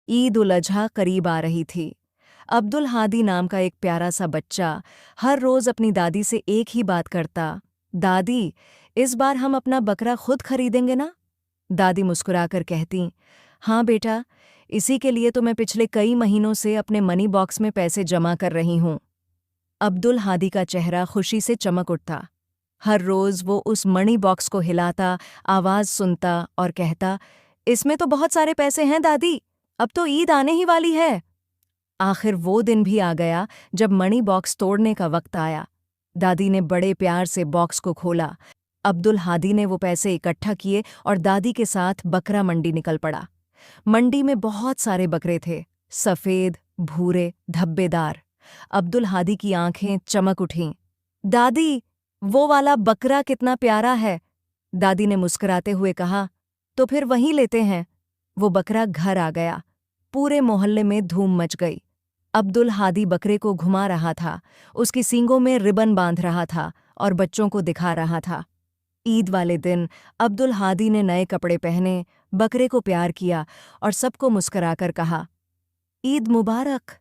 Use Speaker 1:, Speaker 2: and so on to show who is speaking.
Speaker 1: ईद उल अजहा करीब आ रही थी। अब्दुल हादी नाम का एक प्यारा सा बच्चा हर रोज अपनी दादी से एक ही बात करता, दादी, इस बार हम अपना बकरा खुद खरीदेंगे ना? दादी मुस्कुराकर कहती, हाँ बेटा, इसी के लिए तो मैं पिछले कई महीनों से अपने मनी बॉक्स में पैसे जमा कर रही हूँ। अब्दुल हादी का चेहरा खुशी से चमक उठता। हर रोज वो उस मनी बॉक्स को हिलाता, आवाज सुनता और कहता, इसमें तो बहुत सारे पैसे हैं दादी, अब तो ईद आने ही वाली है। आखिर वो दिन भी आ गया जब मनी बॉक्स तोड़ने का वक्त आया। दादी ने बड़े प्यार से बॉक्स को खोला। अब्दुल हादी ने वो पैसे इकट्ठा किए और दादी के साथ बकरा मंडी निकल पड़ा। मंडी में बहुत सारे बकरे थे, सफेद, भूरे, धब्बेदार। अब्दुल हादी की आंखें चमक उठीं। दादी, वो वाला बकरा कितना प्यारा है। दादी ने मुस्कुराते हुए कहा, तो फिर वहीं लेते हैं। वो बकरा घर आ गया। पूरे मोहल्ले में धूम मच गई। अब्दुल हादी बकरे को घुमा रहा था, उसकी सींगों में रिबन बांध रहा था और बच्चों को दिखा रहा था। ईद वाले दिन अब्दुल हादी ने नए कपड़े पहने, बकरे को प्यार किया और सबको मुस्कुराकर कहा, ईद मुबारक।